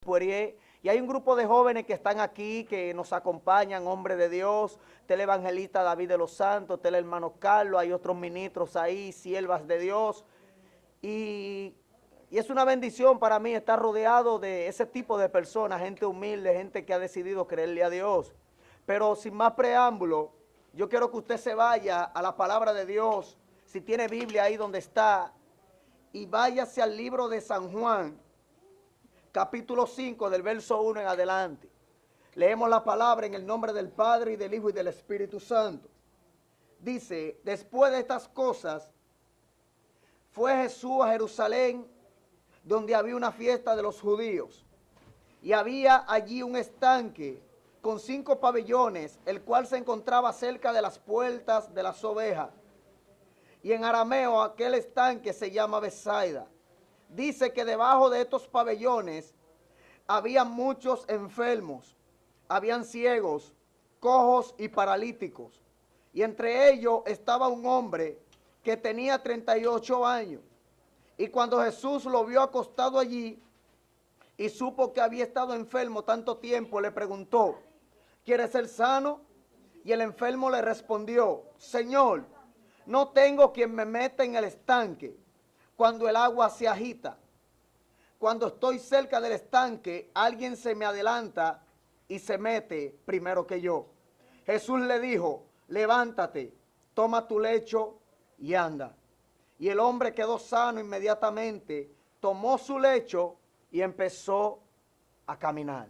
Poirier. Y hay un grupo de jóvenes que están aquí, que nos acompañan, hombres de Dios. Está el evangelista David de los Santos, está el hermano Carlos, hay otros ministros ahí, siervas de Dios. Y es una bendición para mí estar rodeado de ese tipo de personas, gente humilde, gente que ha decidido creerle a Dios. Pero sin más preámbulo, yo quiero que usted se vaya a la palabra de Dios, si tiene Biblia ahí donde está, y váyase al libro de San Juan, capítulo 5, del verso 1 en adelante. Leemos la palabra en el nombre del Padre, y del Hijo, y del Espíritu Santo. Dice: después de estas cosas, fue Jesús a Jerusalén, donde había una fiesta de los judíos. Y había allí un estanque con 5 pabellones, el cual se encontraba cerca de las puertas de las ovejas. Y en arameo aquel estanque se llama Betsaida. Dice que debajo de estos pabellones había muchos enfermos, habían ciegos, cojos y paralíticos. Y entre ellos estaba un hombre que tenía 38 años. Y cuando Jesús lo vio acostado allí y supo que había estado enfermo tanto tiempo, le preguntó: ¿quieres ser sano? Y el enfermo le respondió: Señor, no tengo quien me meta en el estanque cuando el agua se agita. Cuando estoy cerca del estanque, alguien se me adelanta y se mete primero que yo. Jesús le dijo: levántate, toma tu lecho y anda. Y el hombre quedó sano inmediatamente, tomó su lecho y empezó a caminar.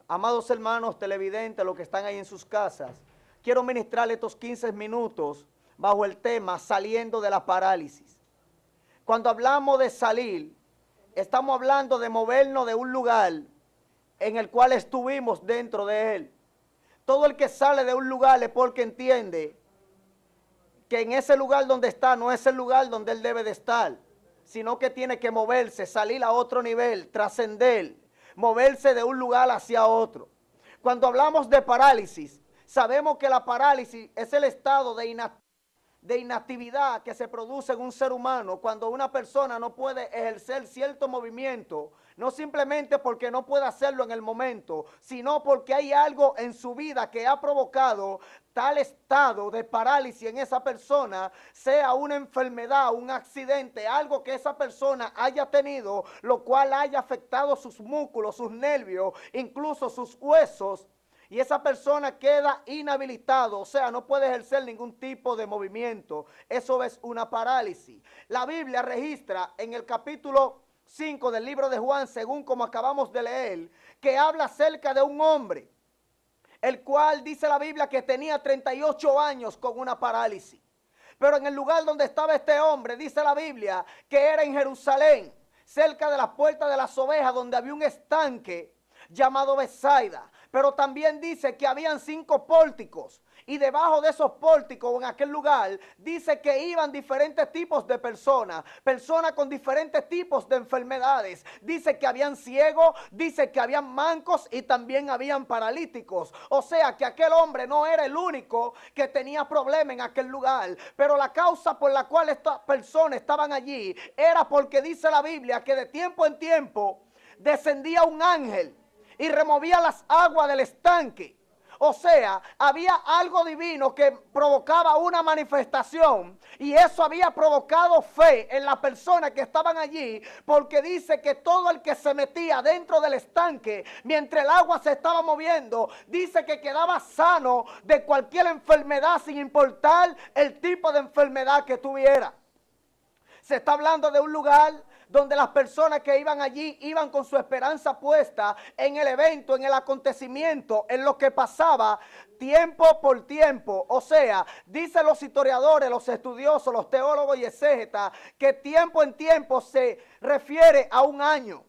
Amados hermanos televidentes, los que están ahí en sus casas, quiero ministrarle estos 15 minutos bajo el tema saliendo de la parálisis. Cuando hablamos de salir, estamos hablando de movernos de un lugar en el cual estuvimos dentro de él. Todo el que sale de un lugar es porque entiende que en ese lugar donde está no es el lugar donde él debe de estar, sino que tiene que moverse, salir a otro nivel, trascender, moverse de un lugar hacia otro. Cuando hablamos de parálisis, sabemos que la parálisis es el estado de inactividad que se produce en un ser humano cuando una persona no puede ejercer cierto movimiento, no simplemente porque no puede hacerlo en el momento, sino porque hay algo en su vida que ha provocado tal estado de parálisis en esa persona, sea una enfermedad, un accidente, algo que esa persona haya tenido, lo cual haya afectado sus músculos, sus nervios, incluso sus huesos, y esa persona queda inhabilitado, o sea, no puede ejercer ningún tipo de movimiento. Eso es una parálisis. La Biblia registra en el capítulo 5 del libro de Juan, según como acabamos de leer, que habla acerca de un hombre, el cual dice la Biblia que tenía 38 años con una parálisis. Pero en el lugar donde estaba este hombre, dice la Biblia, que era en Jerusalén, cerca de las puertas de las ovejas, donde había un estanque llamado Betsaida. Pero también dice que habían 5 pórticos. Y debajo de esos pórticos, en aquel lugar, dice que iban diferentes tipos de personas, personas con diferentes tipos de enfermedades. Dice que habían ciegos, dice que habían mancos y también habían paralíticos. O sea que aquel hombre no era el único que tenía problema en aquel lugar. Pero la causa por la cual estas personas estaban allí era porque dice la Biblia que de tiempo en tiempo descendía un ángel y removía las aguas del estanque. O sea, había algo divino que provocaba una manifestación, y eso había provocado fe en las personas que estaban allí, porque dice que todo el que se metía dentro del estanque, mientras el agua se estaba moviendo, dice que quedaba sano de cualquier enfermedad, sin importar el tipo de enfermedad que tuviera. Se está hablando de un lugar donde las personas que iban allí iban con su esperanza puesta en el evento, en el acontecimiento, en lo que pasaba tiempo por tiempo. O sea, dicen los historiadores, los estudiosos, los teólogos y exégetas, que tiempo en tiempo se refiere a un año.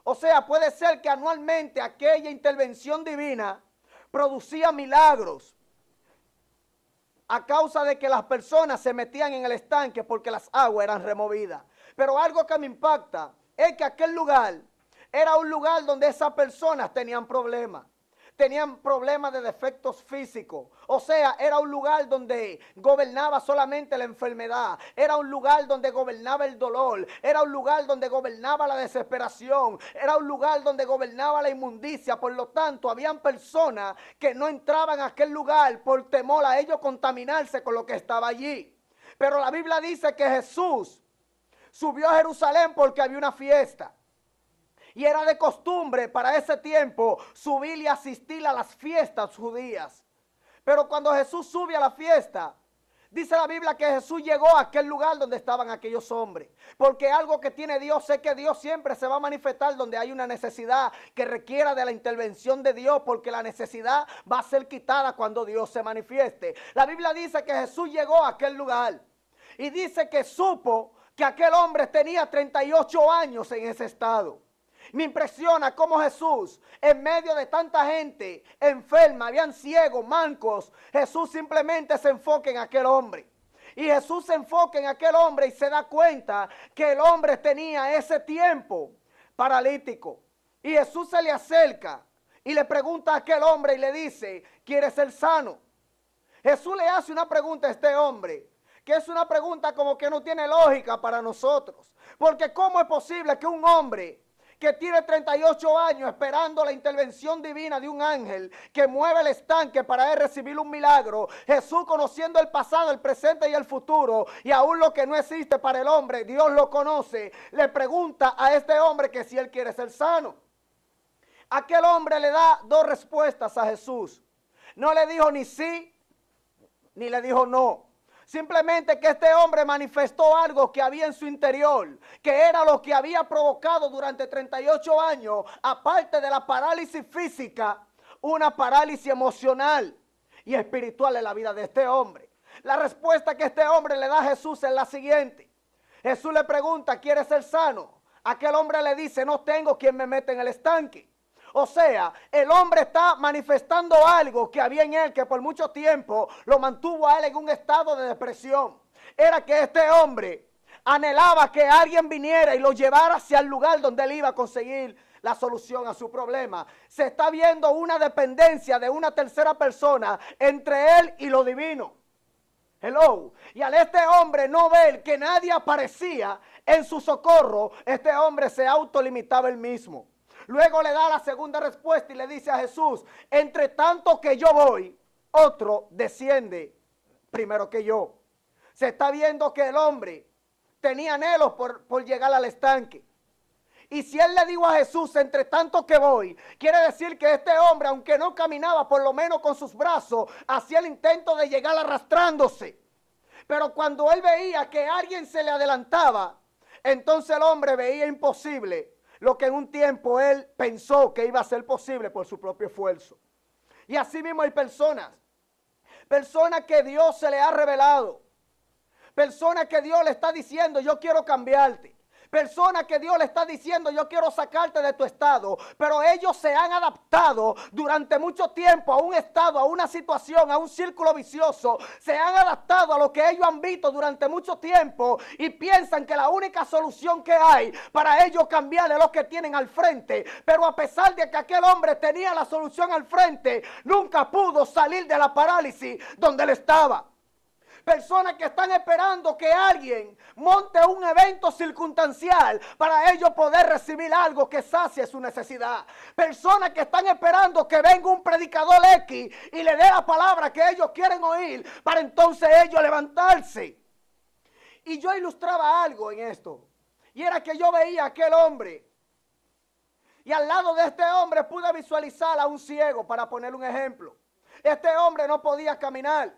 O sea, puede ser que anualmente aquella intervención divina producía milagros a causa de que las personas se metían en el estanque porque las aguas eran removidas. Pero algo que me impacta es que aquel lugar era un lugar donde esas personas tenían problemas. tenían problemas de defectos físicos. O sea, era un lugar donde gobernaba solamente la enfermedad. Era un lugar donde gobernaba el dolor. Era un lugar donde gobernaba la desesperación. Era un lugar donde gobernaba la inmundicia. Por lo tanto, habían personas que no entraban a aquel lugar por temor a ellos contaminarse con lo que estaba allí. Pero la Biblia dice que Jesús subió a Jerusalén porque había una fiesta. Y era de costumbre para ese tiempo subir y asistir a las fiestas judías. Pero cuando Jesús sube a la fiesta, dice la Biblia que Jesús llegó a aquel lugar donde estaban aquellos hombres. Porque algo que tiene Dios es que Dios siempre se va a manifestar donde hay una necesidad que requiera de la intervención de Dios, porque la necesidad va a ser quitada cuando Dios se manifieste. La Biblia dice que Jesús llegó a aquel lugar y dice que supo que aquel hombre tenía 38 años en ese estado. Me impresiona cómo Jesús, en medio de tanta gente enferma, habían ciegos, mancos, Jesús simplemente se enfoca en aquel hombre. Y Jesús se enfoca en aquel hombre y se da cuenta que el hombre tenía ese tiempo paralítico. Y Jesús se le acerca y le pregunta a aquel hombre y le dice, ¿quieres ser sano? Jesús le hace una pregunta a este hombre, que es una pregunta como que no tiene lógica para nosotros. Porque ¿cómo es posible que un hombre que tiene 38 años esperando la intervención divina de un ángel que mueve el estanque para él recibir un milagro, Jesús conociendo el pasado, el presente y el futuro, y aún lo que no existe para el hombre, Dios lo conoce, le pregunta a este hombre que si él quiere ser sano? Aquel hombre le da dos respuestas a Jesús. No le dijo ni sí, ni le dijo no. Simplemente que este hombre manifestó algo que había en su interior, que era lo que había provocado durante 38 años, aparte de la parálisis física, una parálisis emocional y espiritual en la vida de este hombre. La respuesta que este hombre le da a Jesús es la siguiente. Jesús le pregunta, ¿quieres ser sano? Aquel hombre le dice, no tengo quien me meta en el estanque. O sea, el hombre está manifestando algo que había en él, que por mucho tiempo lo mantuvo a él en un estado de depresión. Era que este hombre anhelaba que alguien viniera y lo llevara hacia el lugar donde él iba a conseguir la solución a su problema. Se está viendo una dependencia de una tercera persona entre él y lo divino. Hello. Y al este hombre no ver que nadie aparecía en su socorro, este hombre se autolimitaba él mismo. Luego le da la segunda respuesta y le dice a Jesús, entre tanto que yo voy, otro desciende primero que yo. Se está viendo que el hombre tenía anhelos por llegar al estanque. Y si él le dijo a Jesús, entre tanto que voy, quiere decir que este hombre, aunque no caminaba por lo menos con sus brazos, hacía el intento de llegar arrastrándose. Pero cuando él veía que alguien se le adelantaba, entonces el hombre veía imposible lo que en un tiempo él pensó que iba a ser posible por su propio esfuerzo. Y así mismo hay personas que Dios se le ha revelado, personas que Dios le está diciendo, yo quiero cambiarte. Personas que Dios le está diciendo, yo quiero sacarte de tu estado, pero ellos se han adaptado durante mucho tiempo a un estado, a una situación, a un círculo vicioso. Se han adaptado a lo que ellos han visto durante mucho tiempo y piensan que la única solución que hay para ellos cambiar es lo que tienen al frente. Pero a pesar de que aquel hombre tenía la solución al frente, nunca pudo salir de la parálisis donde él estaba. Personas que están esperando que alguien monte un evento circunstancial para ellos poder recibir algo que sacie su necesidad. Personas que están esperando que venga un predicador X y le dé la palabra que ellos quieren oír para entonces ellos levantarse. Y yo ilustraba algo en esto. Y era que yo veía a aquel hombre. Y al lado de este hombre pude visualizar a un ciego, para poner un ejemplo. Este hombre no podía caminar.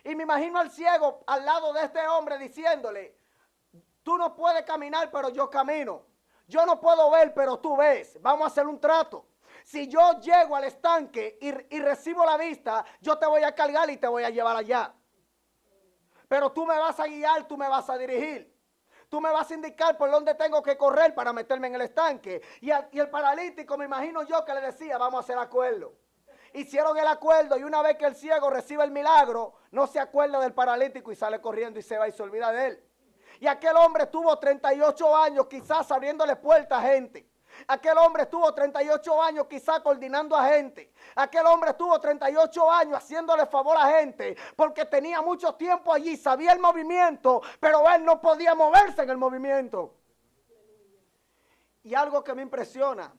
Y me imagino al ciego al lado de este hombre diciéndole, tú no puedes caminar, pero yo camino. Yo no puedo ver, pero tú ves. Vamos a hacer un trato. Si yo llego al estanque y recibo la vista, yo te voy a cargar y te voy a llevar allá. Pero tú me vas a guiar, tú me vas a dirigir. Tú me vas a indicar por dónde tengo que correr para meterme en el estanque. Y el paralítico, me imagino yo que le decía, vamos a hacer acuerdo. Hicieron el acuerdo y una vez que el ciego recibe el milagro, no se acuerda del paralítico y sale corriendo y se va y se olvida de él. Y aquel hombre tuvo 38 años quizás abriéndole puertas a gente. Aquel hombre estuvo 38 años quizá coordinando a gente. Aquel hombre estuvo 38 años haciéndole favor a gente porque tenía mucho tiempo allí, sabía el movimiento, pero él no podía moverse en el movimiento. Y algo que me impresiona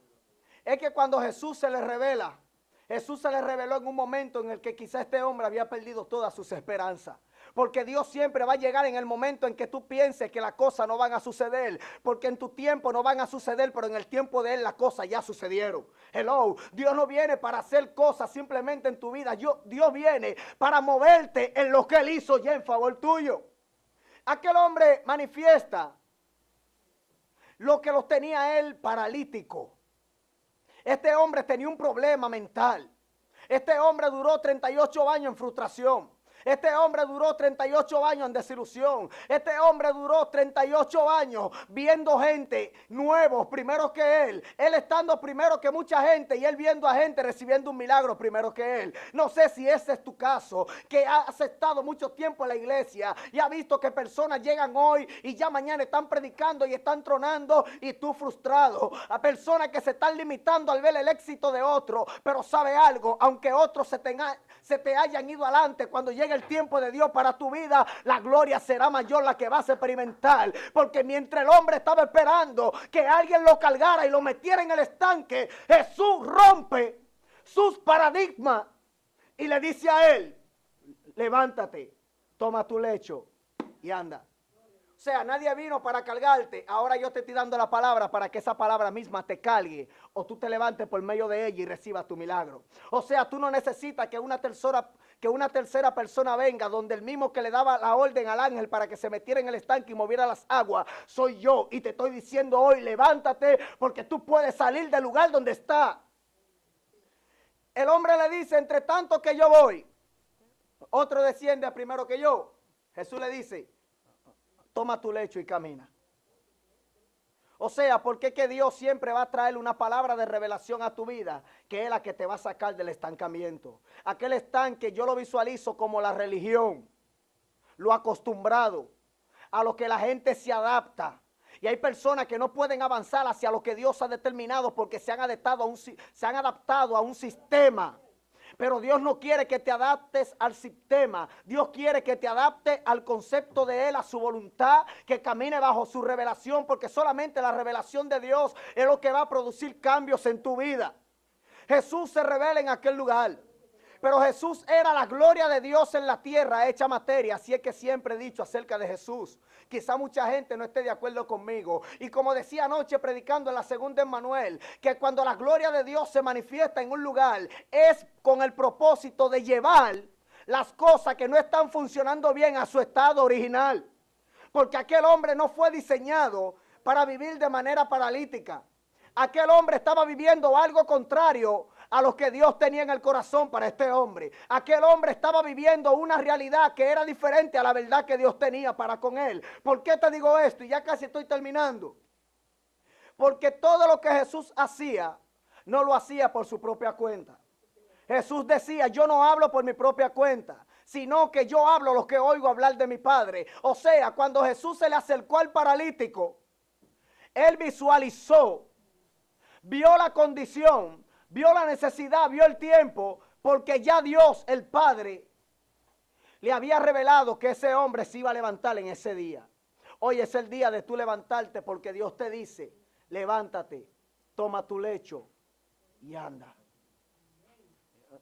es que cuando Jesús se le revela, Jesús se le reveló en un momento en el que quizá este hombre había perdido todas sus esperanzas. Porque Dios siempre va a llegar en el momento en que tú pienses que las cosas no van a suceder. Porque en tu tiempo no van a suceder, pero en el tiempo de Él las cosas ya sucedieron. Hello, Dios no viene para hacer cosas simplemente en tu vida. Dios viene para moverte en lo que Él hizo ya en favor tuyo. Aquel hombre manifiesta lo que los tenía él paralítico. Este hombre tenía un problema mental. Este hombre duró 38 años en frustración. Este hombre duró 38 años en desilusión. Este hombre duró 38 años viendo gente nuevos primero que él. Él estando primero que mucha gente y él viendo a gente recibiendo un milagro primero que él. No sé si ese es tu caso, que has estado mucho tiempo en la iglesia y has visto que personas llegan hoy y ya mañana están predicando y están tronando y tú frustrado. A personas que se están limitando al ver el éxito de otro, pero sabe algo, aunque otros se te hayan ido adelante, cuando llegue el tiempo de Dios para tu vida, la gloria será mayor la que vas a experimentar. Porque mientras el hombre estaba esperando que alguien lo cargara y lo metiera en el estanque, Jesús rompe sus paradigmas y le dice a él: levántate, toma tu lecho y anda. O sea, nadie vino para cargarte. Ahora yo te estoy dando la palabra para que esa palabra misma te cargue o tú te levantes por medio de ella y recibas tu milagro. O sea, tú no necesitas que una tercera persona venga, donde el mismo que le daba la orden al ángel para que se metiera en el estanque y moviera las aguas soy yo. Y te estoy diciendo hoy: levántate, porque tú puedes salir del lugar donde está. El hombre le dice: entre tanto que yo voy, otro desciende primero que yo. Jesús le dice: toma tu lecho y camina. O sea, porque es que Dios siempre va a traer una palabra de revelación a tu vida, que es la que te va a sacar del estancamiento. Aquel estanque yo lo visualizo como la religión, lo acostumbrado, a lo que la gente se adapta. Y hay personas que no pueden avanzar hacia lo que Dios ha determinado porque se han adaptado a un sistema. Pero Dios no quiere que te adaptes al sistema. Dios quiere que te adaptes al concepto de Él, a su voluntad, que camine bajo su revelación, porque solamente la revelación de Dios es lo que va a producir cambios en tu vida. Jesús se revela en aquel lugar. Pero Jesús era la gloria de Dios en la tierra hecha materia. Así es que siempre he dicho acerca de Jesús. Quizá mucha gente no esté de acuerdo conmigo. Y como decía anoche predicando en la segunda en Manuel, que cuando la gloria de Dios se manifiesta en un lugar, es con el propósito de llevar las cosas que no están funcionando bien a su estado original. Porque aquel hombre no fue diseñado para vivir de manera paralítica. Aquel hombre estaba viviendo algo contrario a lo que Dios tenía en el corazón para este hombre. Aquel hombre estaba viviendo una realidad que era diferente a la verdad que Dios tenía para con él. ¿Por qué te digo esto? Y ya casi estoy terminando. Porque todo lo que Jesús hacía, no lo hacía por su propia cuenta. Jesús decía: yo no hablo por mi propia cuenta, sino que yo hablo lo que oigo hablar de mi Padre. O sea, cuando Jesús se le acercó al paralítico, Él visualizó, vio la condición, vio la necesidad, vio el tiempo, porque ya Dios, el Padre, le había revelado que ese hombre se iba a levantar en ese día. Hoy es el día de tú levantarte, porque Dios te dice: levántate, toma tu lecho y anda.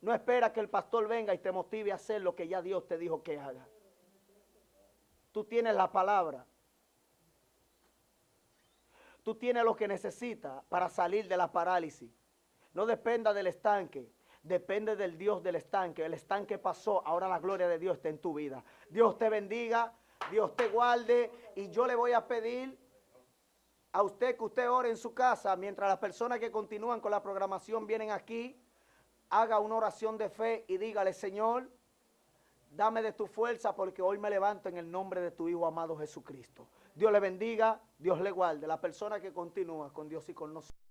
No espera que el pastor venga y te motive a hacer lo que ya Dios te dijo que haga. Tú tienes la palabra. Tú tienes lo que necesitas para salir de la parálisis. No dependa del estanque, depende del Dios del estanque. El estanque pasó, ahora la gloria de Dios está en tu vida. Dios te bendiga, Dios te guarde, y yo le voy a pedir a usted que usted ore en su casa, mientras las personas que continúan con la programación vienen aquí, haga una oración de fe y dígale: Señor, dame de tu fuerza, porque hoy me levanto en el nombre de tu Hijo amado Jesucristo. Dios le bendiga, Dios le guarde. La persona que continúa con Dios y con nosotros.